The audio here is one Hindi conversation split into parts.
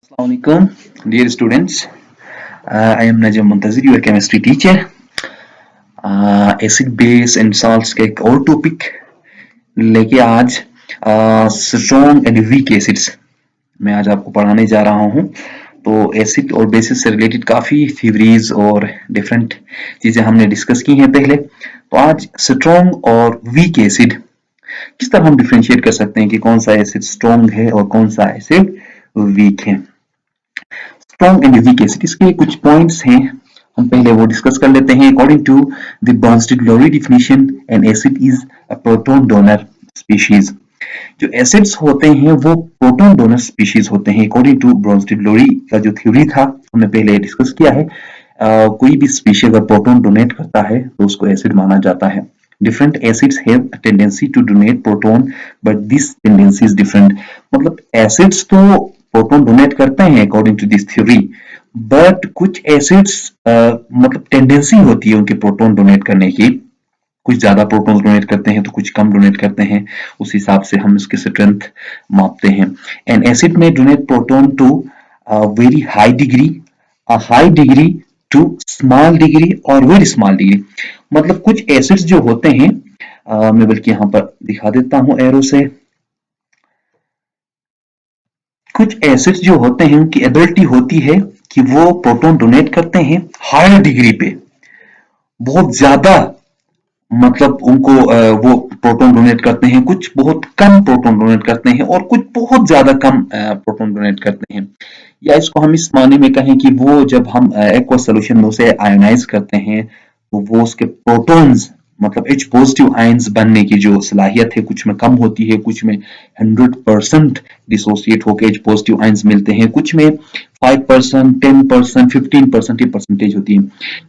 Assalamualaikum, dear students. I am Najam Muntazir, your chemistry teacher. Acid base and salts का एक और टॉपिक लेके आज स्ट्रॉन्ग एंड वीक एसिड्स मैं आज आपको पढ़ाने जा रहा हूँ। तो एसिड और बेसिस से रिलेटेड काफी थ्योरीज और डिफरेंट चीजें हमने डिस्कस की हैं पहले। तो आज स्ट्रॉन्ग और वीक एसिड किस तरह हम डिफरेंशिएट कर सकते हैं कि कौन सा एसिड स्ट्रॉन्ग है और कौन सा एसिड वीक है। स्ट्रॉन्ग एंड वीक एसिड इसके कुछ पॉइंट्स हैं, हम पहले वो डिस्कस कर लेते हैं। According to the Bronsted Lowry definition an acid is a proton donor species. जो एसिड्स होते हैं वो प्रोटॉन डोनर स्पीशीज होते हैं। अकॉर्डिंग टू ब्रोंस्टेड-लोरी का जो थ्योरी था हमने पहले डिस्कस किया है। कोई भी स्पीशीज अगर प्रोटॉन डोनेट करता है तो उसको एसिड माना जाता है। Different acids have a tendency to donate proton, but this tendency is different. मतलब एसिड्स तो प्रोटॉन डोनेट करते हैं according to this theory, but कुछ एसिड्स मतलब टेंडेंसी होती है उनके प्रोटॉन डोनेट करने की। कुछ ज्यादा प्रोटॉन डोनेट करते हैं तो कुछ कम डोनेट करते हैं, उस हिसाब से हम इसकी स्ट्रेंथ मापते हैं। एन एसिड में donate proton to very high degree, a high degree to small degree और very small degree। मतलब कुछ एसिड्स जो होते हैं, मैं बल्कि यहां पर दिखा देता हूं एरो से। कुछ एसिड्स जो होते हैं उनकी एबिलिटी होती है कि वो प्रोटॉन डोनेट करते हैं हायर डिग्री पे, बहुत ज्यादा, मतलब उनको वो प्रोटॉन डोनेट करते हैं। कुछ बहुत कम प्रोटॉन डोनेट करते हैं और कुछ बहुत ज्यादा कम प्रोटॉन डोनेट करते हैं। या इसको हम इस माने में कहें कि वो जब हम एक्वा सोल्यूशन में उसे आयोनाइज करते हैं तो वो उसके प्रोटॉन्स मतलब H पॉजिटिव आयंस बनने की जो सलाहियत है कुछ में कम होती है, कुछ में 100% डिसोसिएट होकर H पॉजिटिव आयंस मिलते हैं, कुछ में 5%, 10%, 15% ये परसेंटेज होती है।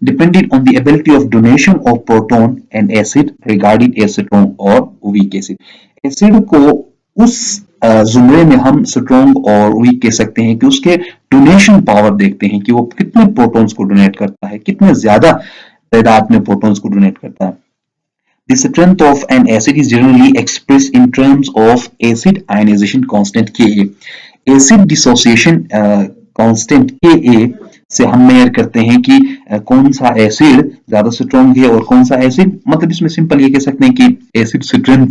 Depending on the ability of donation of proton and acid regarding acetone और वीक एसिड। एसिड को उस जुमरे में हम स्ट्रॉन्ग और वीक कह सकते हैं कि उसके डोनेशन पावर देखते हैं कि वो कितने प्रोटॉन्स को डोनेट करता है, कितने ज्यादा तादाद में प्रोटॉन्स को डोनेट करता है। The strength of an acid is generally expressed in terms of acid ionization constant Ka. Acid dissociation constant Ka से हम मेजर करते हैं कि कौन सा एसिड ज्यादा स्ट्रॉन्ग है और कौन सा एसिड, मतलब इसमें सिंपल ये कह सकते हैं कि एसिड स्ट्रेंथ,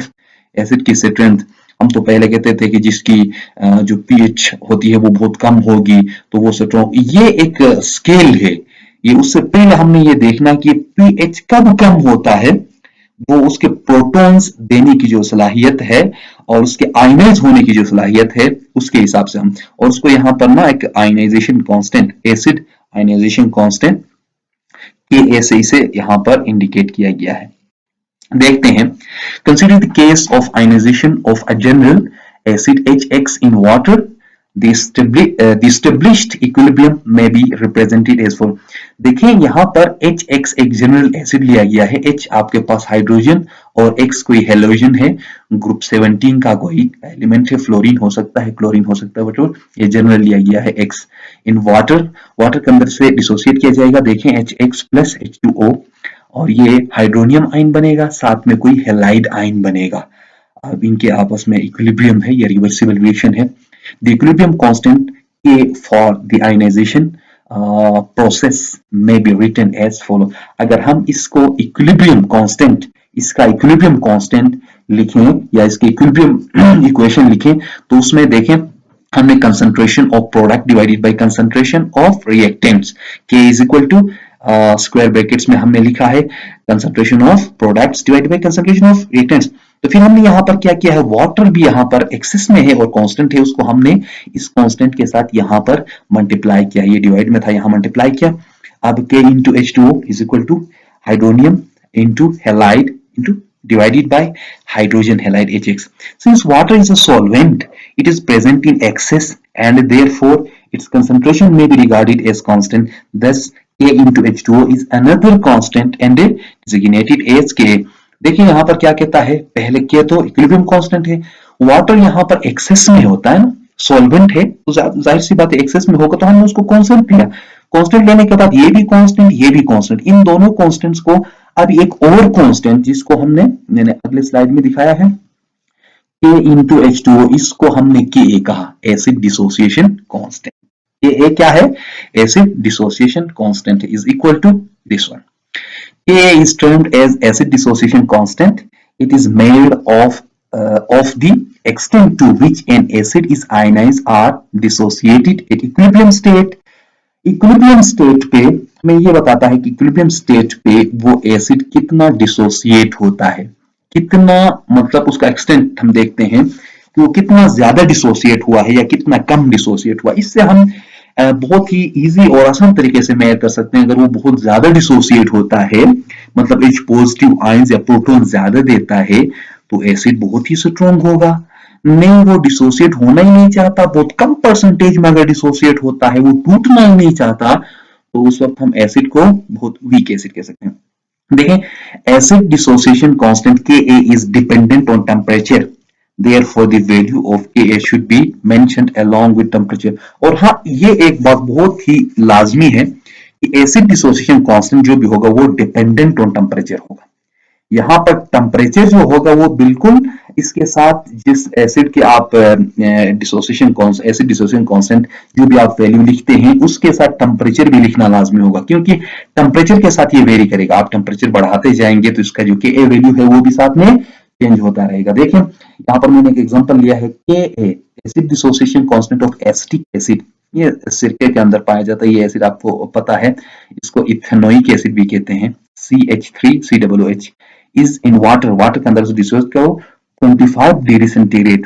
एसिड की स्ट्रेंथ। हम तो पहले कहते थे कि जिसकी जो पीएच होती है वो बहुत कम होगी तो वो स्ट्रॉन्ग, ये एक स्केल है। ये उससे पहले हमने ये देखना कि पीएच कब कम होता है, वो उसके प्रोटॉन्स देने की जो सलाहियत है और उसके आयनाइज होने की जो सलाहियत है उसके हिसाब से हम, और उसको यहाँ पर ना एक ionisation constant, acid ionisation constant के से इसे यहाँ पर इंडिकेट किया गया है। देखते हैं। Consider the case of ionisation of a general acid HX in water. The established equilibrium may be represented as follows। देखिए यहाँ पर HX एक जनरल एसिड लिया गया है। H आपके पास हाइड्रोजन और X कोई हेलोजन है, ग्रुप 17 का कोई एलिमेंट है, फ्लोरीन हो सकता है, क्लोरीन हो सकता है, बट ये जनरल लिया गया है X इन वाटर। वाटर के अंदर से डिसोसिएट किया जाएगा, देखें HX प्लस H2O और ये हाइड्रोनियम आयन बनेगा, साथ में कोई हेलाइड आयन बनेगा। अब इनके आपस में इक्विलिब्रियम है, ये रिवर्सिबल रिएक्शन है। The equilibrium constant K for the ionization process may be written as follow। अगर हम इसको equilibrium constant, इसका equilibrium constant लिखें या इसके equilibrium equation लिखें तो उसमें देखें हमने concentration of product divided by concentration of reactants K is equal to square brackets में हमने लिखा है concentration of products divided by concentration of reactants। तो फिर हमने यहाँ पर क्या किया है, वाटर भी यहाँ पर एक्सेस में है और कांस्टेंट है, उसको हमने इस कांस्टेंट के साथ यहाँ पर मल्टीप्लाई किया, ये डिवाइड में था यहाँ मल्टीप्लाई किया। अब K into H2O is equal to hydronium into halide into divided by hydrogen halide HX। Since water is a solvent, it is present in excess and therefore its concentration may be regarded as constant। Thus K into H2O is another constant and designated as K। देखिए यहाँ पर क्या कहता है, पहले K तो इक्विलिब्रियम कांस्टेंट है, वाटर यहाँ पर एक्सेस में होता है ना, सॉल्वेंट है तो जाहिर सी बात है एक्सेस में होगा, तो हमने उसको कांस्टेंट लिया। कांस्टेंट लेने के बाद ये भी कांस्टेंट, ये भी कांस्टेंट, इन दोनों कांस्टेंट्स को अब एक और कांस्टेंट जिसको मैंने अगले स्लाइड में दिखाया है K into H2O, इसको हमने Ka कहा, एसिड डिसोसिएशन कांस्टेंट। ये क्या है? Acid dissociation constant is equal to this one. Ka is termed as acid dissociation constant. It is made of the extent to which an acid is ionized or dissociated at equilibrium state. Equilibrium state पे हमें ये बताता है कि इक्विलिब्रियम स्टेट पे वो एसिड कितना डिसोसिएट होता है, कितना मतलब उसका एक्सटेंट हम देखते हैं कि वो कितना ज्यादा डिसोसिएट हुआ है या कितना कम डिसोसिएट हुआ. इससे हम बहुत ही इजी और आसान तरीके से मेजर कर सकते हैं. अगर वो बहुत ज्यादा डिसोसिएट होता है, मतलब H पॉजिटिव आयंस या प्रोटॉन ज्यादा देता है, तो एसिड बहुत ही स्ट्रॉन्ग होगा. नहीं, वो डिसोसिएट होना ही नहीं चाहता, बहुत कम परसेंटेज में अगर डिसोसिएट होता है, वो टूटना ही नहीं चाहता, तो उस वक्त हम एसिड को बहुत वीक एसिड कह सकते हैं. देखें, acid dissociation constant Ka is dependent on temperature, therefore the value of Ka should be mentioned along with temperature. और हाँ, ये एक बात बहुत ही लाजमी है कि एसिड डिसोसिएशन कांस्टेंट जो भी होगा वो डिपेंडेंट ऑन टेम्परेचर होगा. यहाँ पर टेम्परेचर जो होगा वो बिल्कुल इसके साथ जिस एसिड के आप एसिड डिसोसिएशन कांस्टेंट जो भी आप वैल्यू लिखते हैं उसके साथ टेम्परेचर भी लिखना लाजमी होगा, क्योंकि टेम्परेचर के साथ ये वेरी करेगा. आप टेम्परेचर बढ़ाते जाएंगे तो इसका जो Ka वैल्यू है वो भी साथ में चेंज होता रहेगा. देखिए यहाँ पर मैंने एक एग्जांपल लिया है, Ka acid dissociation constant of acetic acid. ये सिरके के अंदर पाया जाता है. ये एसिड आपको पता है, इसको इथेनोइक एसिड भी कहते हैं. CH3COOH is in water. Water के अंदर से डिसोसिएट क्या हो 25 डिग्री सेंटीग्रेड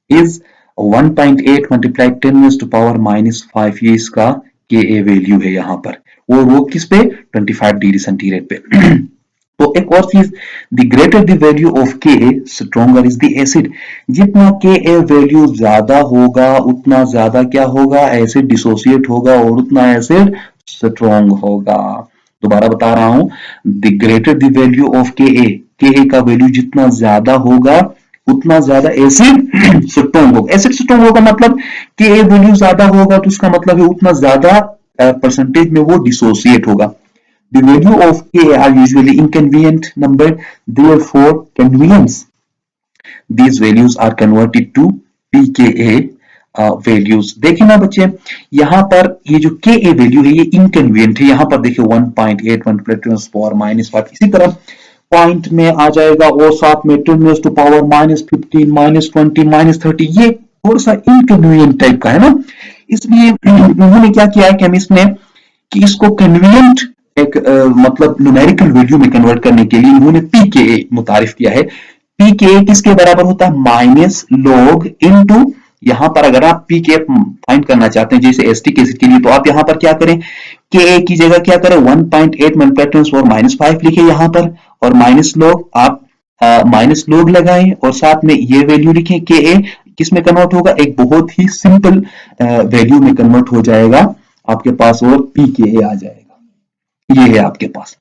इज 1.8 मल्टीप्लाई 10⁻⁻⁵. ये इसका Ka वैल्यू है यहाँ पर, वो किस पे 25 डिग्री सेंटीग्रेड पे. तो एक और चीज, the greater the value of Ka stronger is the acid. जितना Ka वैल्यू ज्यादा होगा उतना ज्यादा क्या होगा, एसिड डिसोसिएट होगा और उतना एसिड स्ट्रॉन्ग होगा. दोबारा बता रहा हूं, the greater the value of Ka का वैल्यू जितना ज्यादा होगा उतना ज्यादा एसिड स्ट्रॉन्ग होगा. एसिड स्ट्रॉन्ग होगा मतलब Ka वैल्यू ज्यादा होगा तो उसका मतलब है उतना ज्यादा परसेंटेज में वो डिसोसिएट होगा. The value of Ka are usually inconvenient number, therefore convenience. These values are converted to pKa values. देखिए ना बच्चे, यहाँ पर ये जो Ka वैल्यू है ये इनकन्वीनियंट है. यहाँ पर देखिए 1.8 10⁻⁻⁵. इसी तरह पॉइंट में आ जाएगा और साथ में 10⁻⁻15 -20 -30. ये थोड़ा सा इनकन्वीनियंट टाइप का है ना, इसलिए उन्होंने क्या किया है केमिस्ट ने कि इसको कन्वीनियंट एक मतलब न्यूमेरिकल वैल्यू में कन्वर्ट करने के लिए उन्होंने pKa मुतारिफ किया है. pKa किसके बराबर होता है, माइनस लॉग इनटू, यहां पर अगर आप pKa फाइंड करना चाहते हैं जैसे एसिटिक एसिड के लिए, तो आप यहां पर क्या करें, Ka की जगह क्या करें 1.8 मल्टीप्लाई 10⁻⁵ लिखे यहां पर, और माइनस लॉग आप माइनस लॉग लगाएं और साथ में ये वैल्यू लिखें. Ka किस में कन्वर्ट होगा, एक बहुत ही सिंपल वैल्यू में कन्वर्ट हो जाएगा आपके पास और pKa आ जाएगा. ये है आपके पास.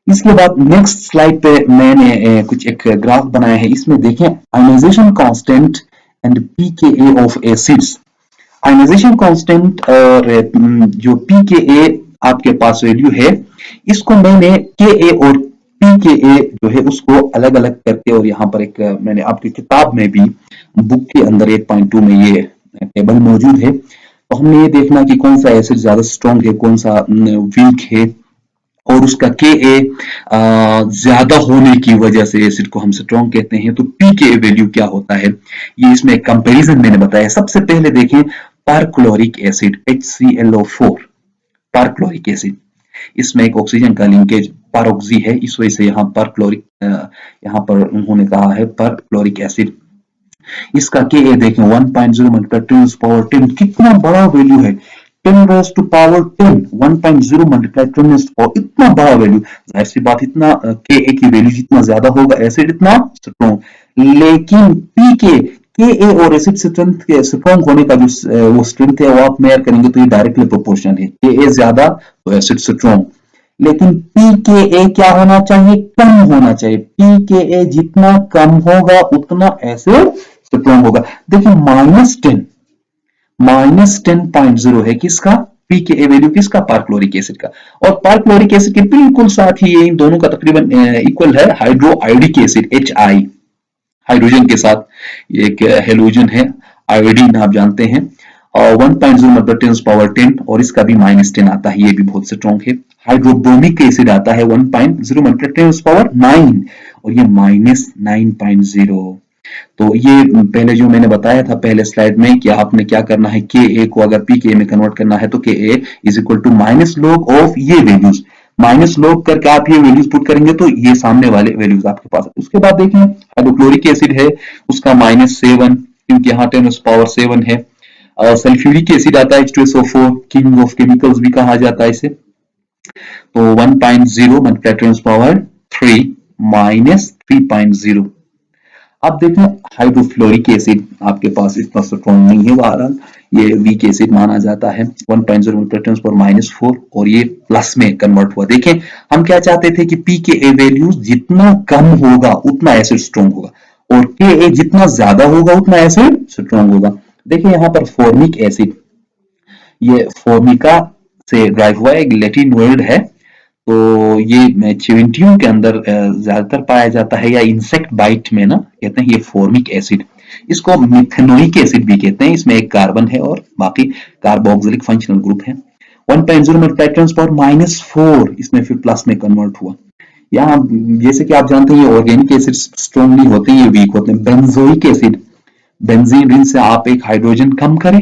इसके बाद नेक्स्ट स्लाइड पे मैंने कुछ एक ग्राफ बनाया है. इसमें देखें ionisation constant and pKa of acids. Ionisation constant और जो pKa आपके पास वैल्यू है, इसको मैंने Ka और pKa जो है उसको अलग अलग करके, और यहाँ पर एक मैंने आपकी किताब में भी बुक के अंदर 8.2 में ये टेबल मौजूद है. तो हमने ये देखना कि कौन सा एसिड ज्यादा स्ट्रॉन्ग है, कौन सा वीक है, और उसका Ka ज्यादा होने की वजह से एसिड को हम स्ट्रॉन्ग कहते हैं. तो pKa वैल्यू क्या होता है, ये इसमें कंपैरिजन मैंने बताया. सबसे पहले देखें perchloric acid HClO4. Perchloric acid, इसमें एक ऑक्सीजन का लिंकेज परऑक्सी है, इस वजह से यहाँ पर क्लोरिक यहाँ पर उन्होंने कहा है परक्लोरिक एसिड. इसका Ka देखें 1.0 मल्टीप्लाई 10⁻10. कितना बड़ा वैल्यू है, 10⁻10 1.0 मल्टीप्लाई 10⁻, इतना बड़ा वैल्यू. जाहिर सी बात, इतना Ka की वैल्यू जितना ज्यादा होगा एसिड इतना स्ट्रॉन्ग. लेकिन Ka और एसिड स्ट्रेंथ के स्ट्रॉन्ग होने का जो वो स्ट्रेंथ है वो आप मेजर करेंगे तो ये डायरेक्टली प्रोपोर्शनल है. Ka ज्यादा तो एसिड स्ट्रॉन्ग, लेकिन pKa क्या होना चाहिए, कम होना चाहिए. pKa जितना कम होगा उतना एसिड स्ट्रॉन्ग होगा. देखिए -10.0 है किसका, pKa वैल्यू किसका, परक्लोरिक एसिड का. और परक्लोरिक एसिड के बिल्कुल साथ ही इन दोनों का तकरीबन इक्वल है हाइड्रोआयोडिक एसिड Hi, हाइड्रोजन के साथ ये एक हेलोजन है, आयोडीन आप जानते हैं. और 1.0 मतलब 10⁻10 और इसका भी -10 आता है, ये भी बहुत स्ट्रॉन्ग है। हाइड्रोब्रोमिक एसिड आता है 1.0 मतलब 10⁻9 और ये -9.0। तो ये पहले जो मैंने बताया था पहले स्लाइड में कि आपने क्या करना है, के ए को अगर पी के ए में कन्वर्ट करना है तो K a is equal to minus log of ये वैल्यूज, माइनस लॉग करके आप ये वैल्यूज पुट करेंगे तो ये सामने वाले वैल्यूज आपके पास। उसके बाद देखें हाइड्रोक्लोरिक एसिड है उसका -7 क्योंकि यहाँ 10⁻7 है। सल्फ्यूरिक एसिड आता है H2SO4, किंग ऑफ केमिकल्स भी कहा जाता है इसे। तो 1.0 मल्टीप्लाई 10⁻3 -3.0। अब देखें हाइड्रोफ्लोरिक एसिड आपके पास इतना स्ट्रॉन्ग नहीं है, बहरहाल ये वीक एसिड माना जाता है 1.0 -4 और ये प्लस में कन्वर्ट हुआ। देखें हम क्या चाहते थे कि पी के ए वैल्यू जितना कम होगा उतना एसिड स्ट्रॉन्ग होगा और के ए जितना ज्यादा होगा उतना एसिड स्ट्रॉन्ग होगा। देखिए यहाँ पर फॉर्मिक एसिड, ये फॉर्मिका से ड्राइव हुआ एक लैटिन वर्ड है, तो ये चिविंटियों के अंदर ज्यादातर पाया जाता है या इंसेक्ट बाइट में ना कहते हैं ये फॉर्मिक एसिड। इसको मिथेनोइक एसिड भी कहते हैं, इसमें एक कार्बन है और बाकी कार्बोक्सिलिक फंक्शनल ग्रुप है। 1.0 में -4 इसमें फिर प्लस में कन्वर्ट हुआ। यहाँ जैसे कि आप जानते हैं ये ऑर्गेनिक एसिड स्ट्रॉन्ग नहीं होते, ये वीक होते हैं। बेंजोइक एसिड, बेंजीन रिंग से आप एक हाइड्रोजन कम करें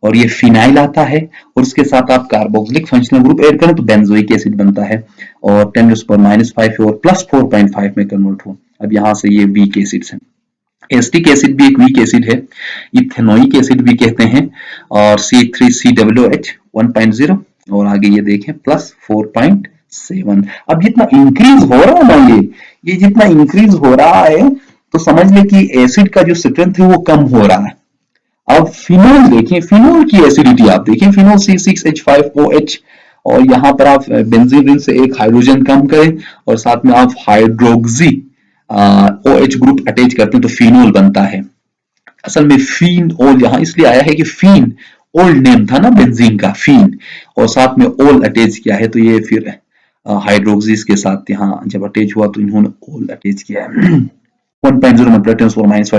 और ये फिनाइल आता है और उसके साथ आप कार्बोक्सिलिक फंक्शनल ग्रुप ऐड करें तो बेंजोइक एसिड बनता है और 10⁻5 और +4.5 में कन्वर्ट हुआ। अब यहाँ से ये वीक एसिड्स हैं। एस्टिक एसिड भी एक वीक एसिड है, इथेनोइक एसिड भी कहते हैं और C3COOH 1.0 और आगे ये देखें +4.7। अब जितना इंक्रीज हो रहा है ना ये जितना इंक्रीज हो रहा है तो समझ ले कि एसिड का जो स्ट्रेंथ है वो कम हो रहा है। अब फिनोल देखें, फिनोल की एसिडिटी आप देखें, फिनोल C6H5OH और यहाँ पर आप बेंजीन रिंग से एक हाइड्रोजन कम करें और साथ में आप हाइड्रोक्सी OH ग्रुप अटैच करते हैं तो फिनोल बनता है। असल में फीन ओल यहाँ इसलिए आया है कि फीन ओल्ड नेम था ना बेंजीन का, फीन और साथ में ओल अटैच किया है तो ये फिर हाइड्रोक्सीज के साथ यहाँ जब अटैच हुआ तो इन्होंने ओल अटैच किया है। 1.0 में +10⁻5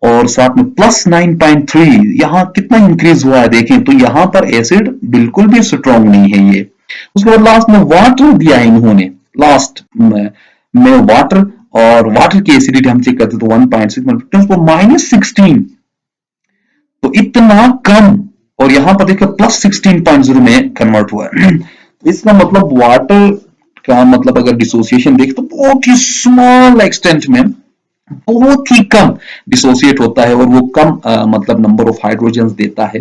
और साथ में +9.3 यहाँ कितना इंक्रीज हुआ है देखें तो यहाँ पर एसिड बिल्कुल भी स्ट्रॉन्ग नहीं है ये। उसके बाद लास्ट में वाटर दिया है इन्होंने, लास्ट में वाटर और वाटर की एसिडिटी हम चेक करते तो 1.6 -16 तो इतना कम और यहाँ पर देखिए +16.0 में कन्वर्ट हुआ है। इसका मतलब वाटर का मतलब अगर डिसोसिएशन देखें तो बहुत ही स्मॉल एक्सटेंट में बहुत ही कम डिसोसिएट होता है और वो कम मतलब नंबर ऑफ हाइड्रोजन देता है,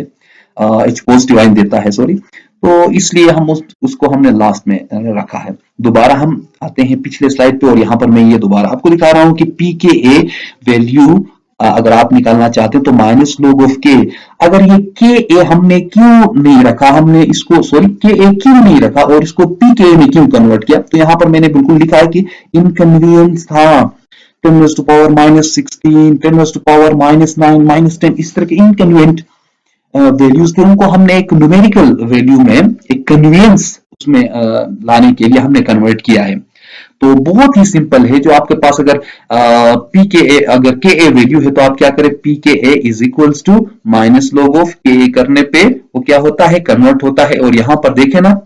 H पॉजिटिव आयन देता है सॉरी, तो इसलिए हम उसको हमने लास्ट में रखा है। दोबारा हम आते हैं पिछले स्लाइड पे और यहाँ पर मैं ये दोबारा आपको दिखा रहा हूँ कि pKa वैल्यू अगर आप निकालना चाहते हैं तो -log ऑफ K। अगर ये Ka हमने क्यों नहीं रखा, हमने इसको सॉरी Ka क्यों नहीं रखा और इसको pKa में क्यों कन्वर्ट किया, तो यहाँ पर मैंने बिल्कुल लिखा है कि इनकन्वीनियंस था। 10⁻16, 10⁻9, -10 इस तरह के इनकन्वीनियंट वैल्यूज थे, उनको हमने एक न्यूमेरिकल वैल्यू में एक कन्वीनियंस उसमें लाने के लिए हमने कन्वर्ट किया है। तो बहुत ही सिंपल है, जो आपके पास अगर pKa अगर Ka वैल्यू है तो आप क्या करें, pKa is equals to -log of Ka करने पे वो क्या होता है, कन्वर्ट होता है। और यहाँ पर देखें ना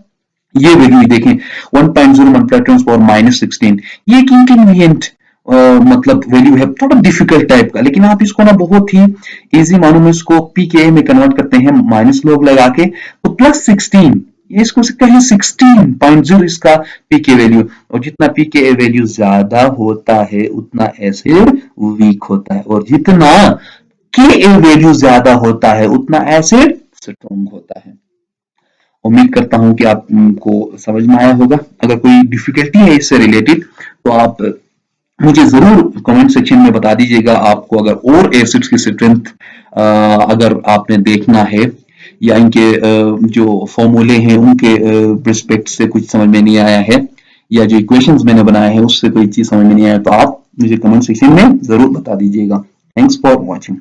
ये वैल्यू देखें 1.0 -16, ये एक इनकन्वीनियंट मतलब वैल्यू है, थोड़ा डिफिकल्ट टाइप का, लेकिन आप इसको ना बहुत ही इजी मानो में इसको pKa में कन्वर्ट करते हैं -log लगा के तो +16 ये इसको कहें 16.0 इसका pK वैल्यू, और जितना pKa वैल्यू ज्यादा होता है उतना एसिड वीक होता है और जितना Ka वैल्यू ज्यादा होता है उतना एसिड स्ट्रॉन्ग होता है। उम्मीद करता हूं कि आपको समझ में आया होगा। अगर कोई डिफिकल्टी है इससे रिलेटेड तो आप मुझे जरूर कमेंट सेक्शन में बता दीजिएगा। आपको अगर और एसिड्स की स्ट्रेंथ अगर आपने देखना है या इनके जो फॉर्मूले हैं उनके रिस्पेक्ट से कुछ समझ में नहीं आया है या जो इक्वेशंस मैंने बनाए हैं उससे कोई चीज समझ में नहीं आया तो आप मुझे कमेंट सेक्शन में जरूर बता दीजिएगा। Thanks for watching.